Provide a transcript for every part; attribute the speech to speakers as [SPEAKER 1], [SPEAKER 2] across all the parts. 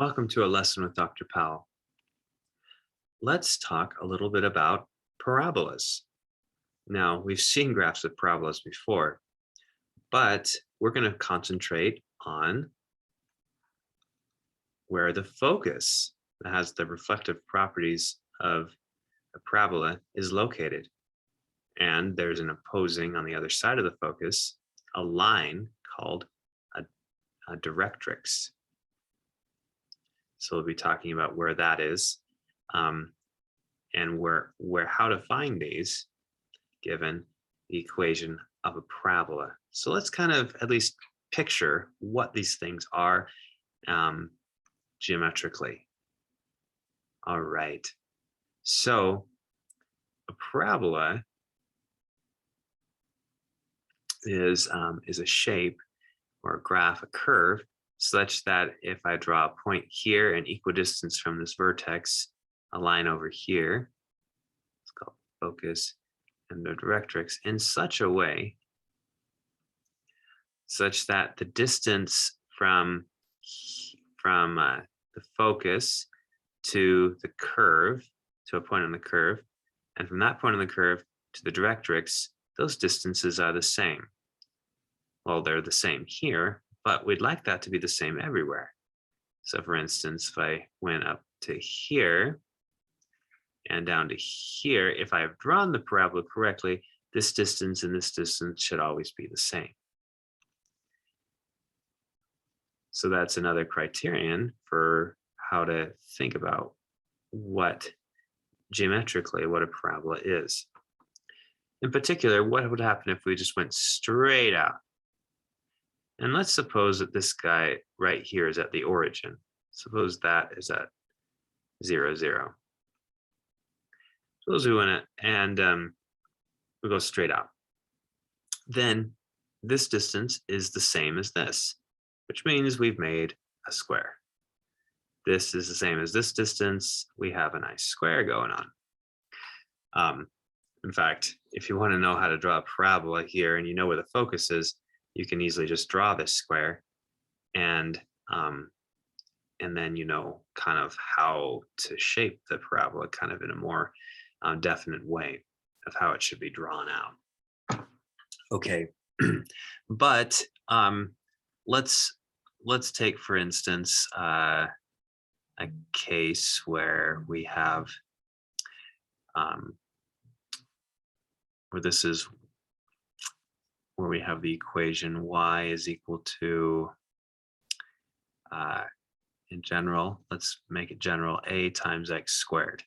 [SPEAKER 1] Welcome to a lesson with Dr. Powell. Let's talk a little bit about parabolas. Now, we've seen graphs with parabolas before, but we're going to concentrate on where the focus that has the reflective properties of a parabola is located. And there's an opposing on the other side of the focus, a line called a directrix. So we'll be talking about where that is, and how to find these given the equation of a parabola. So let's kind of at least picture what these things are geometrically. All right. So a parabola is a shape or a graph, a curve, such that if I draw a point here and equidistance from this vertex, a line over here, it's called focus, and the directrix, in such a way such that the distance from the focus to the curve, to a point on the curve, and from that point on the curve to the directrix, those distances are the same. Well, they're the same here, but we'd like that to be the same everywhere. So for instance, if I went up to here and down to here, if I have drawn the parabola correctly, this distance and this distance should always be the same. So that's another criterion for how to think about geometrically what a parabola is. In particular, what would happen if we just went straight out? And let's suppose that this guy right here is at the origin. Suppose that is at 0, 0. Suppose we went and we go straight out. Then this distance is the same as this, which means we've made a square. This is the same as this distance. We have a nice square going on. In fact, if you want to know how to draw a parabola here and you know where the focus is, you can easily just draw this square, and then you know kind of how to shape the parabola kind of in a more definite way of how it should be drawn out. Okay, but let's take, for instance, a case where we have where we have the equation y is equal to, in general, let's make it general, a times x squared.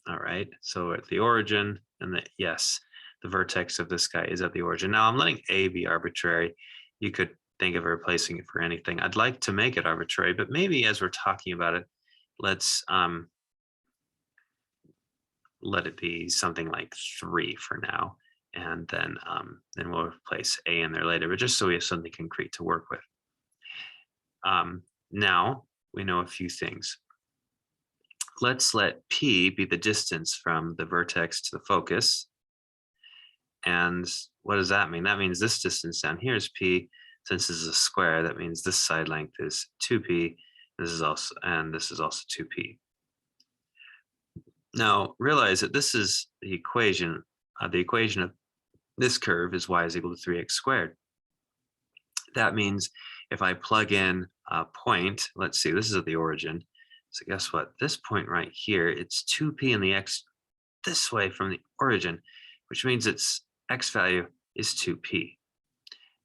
[SPEAKER 1] All right, so at the origin, and yes, the vertex of this guy is at the origin. Now I'm letting a be arbitrary. You could think of replacing it for anything. I'd like to make it arbitrary, but maybe as we're talking about it, let's let it be something like 3 for now, and then we'll replace a in there later, but just so we have something concrete to work with. Now we know a few things. Let's let p be the distance from the vertex to the focus. And what does that mean? That means this distance down here is p. Since this is a square, that means this side length is 2p. This is also 2p. Now realize that this is the equation. The equation of this curve is y is equal to 3x squared. That means if I plug in a point, let's see, this is at the origin. So guess what? This point right here, it's 2p in the x this way from the origin, which means its x value is 2p.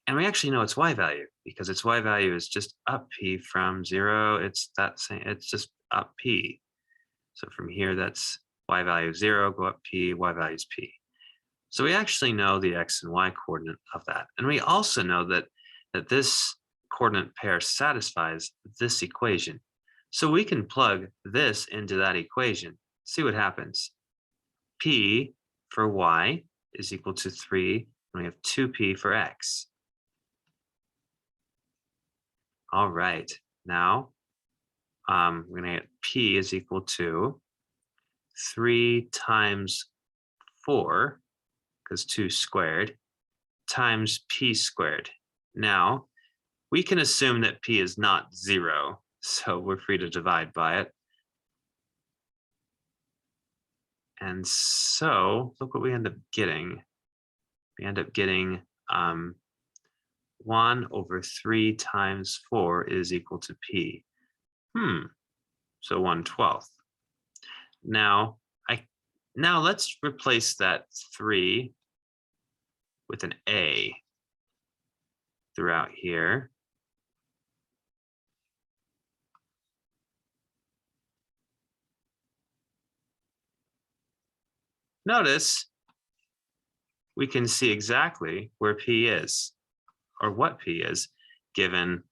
[SPEAKER 1] And we actually know its y value because its y value is just up p from 0. It's just up p. So from here, that's y value 0, go up p, y value is p. So we actually know the x and y coordinate of that. And we also know that this coordinate pair satisfies this equation. So we can plug this into that equation. See what happens. P for y is equal to 3, and we have 2p for x. All right, now we're going to get p is equal to 3 times 4, because 2 squared, times p squared. Now, We can assume that p is not 0, so we're free to divide by it. And so look what we end up getting. We end up getting 1 over 3 times 4 is equal to p. So 1/12. Now, now let's replace that 3 with an a throughout here. Notice we can see exactly where p is, or what p is, given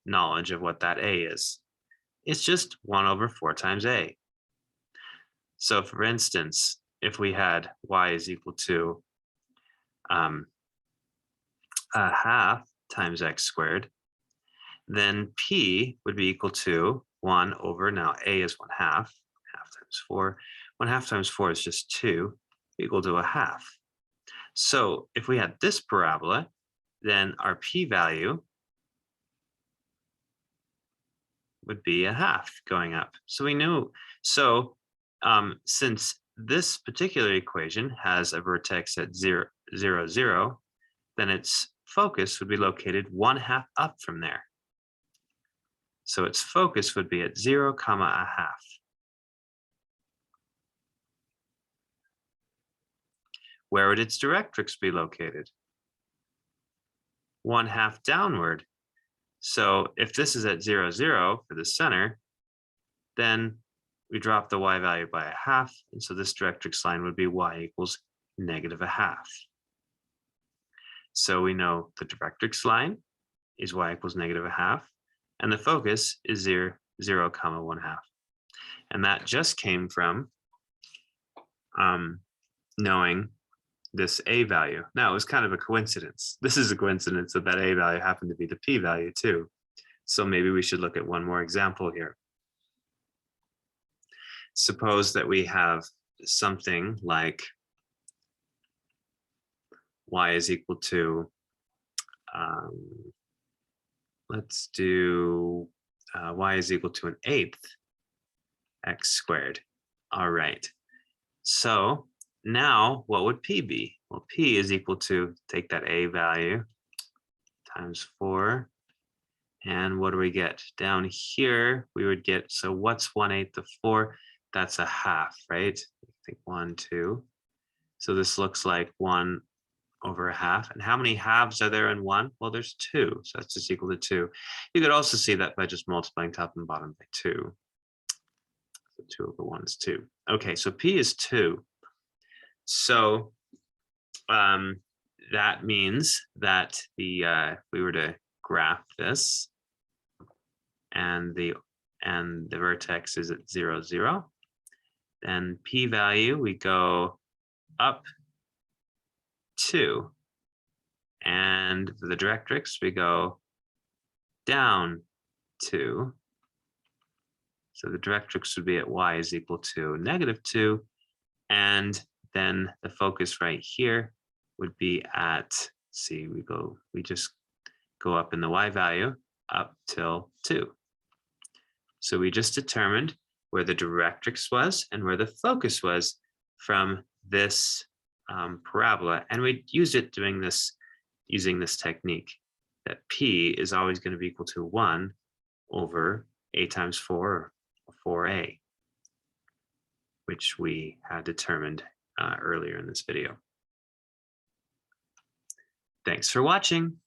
[SPEAKER 1] knowledge of what that a is. It's just 1 over 4 times a. So for instance, if we had y is equal to a half times x squared, then p would be equal to 1 over, now a is 1/2, half times 4. 1/2 times 4 is just 2, equal to a half. So if we had this parabola, then our p-value would be a half going up. So we knew, so since this particular equation has a vertex at 0, 0, 0, then its focus would be located 1/2 up from there. So its focus would be at 0, a half. Where would its directrix be located? 1/2 downward. So if this is at 0, 0 for the center, then we drop the y value by a half, and so this directrix line would be y equals -1/2. So we know the directrix line is y equals -1/2, and the focus is 0, 0, 1/2. And that just came from knowing this a value. Now, it was kind of a coincidence. This is a coincidence that a value happened to be the p value too. So maybe we should look at one more example here. Suppose that we have something like y is equal to, let's do y is equal to 1/8 x squared. All right. So now what would p be? Well, p is equal to, take that a value times 4. And what do we get? Down here, we would get, so what's 1/8 of 4? That's a half, right? I think 1, 2. So this looks like 1 over a half. And how many halves are there in 1? Well, there's 2, so that's just equal to 2. You could also see that by just multiplying top and bottom by 2. So 2 over 1 is 2. Okay, so p is 2. So that means that if we were to graph this, and the vertex is at 0, 0, then p-value, we go up 2, and for the directrix we go down 2. So the directrix would be at y is equal to -2, and then the focus right here would be at, see, we just go up in the y value up till 2. So we just determined where the directrix was and where the focus was from this parabola, and we used it using this technique, that p is always going to be equal to 1 over a times 4, or 4a, which we had determined earlier in this video. Thanks for watching.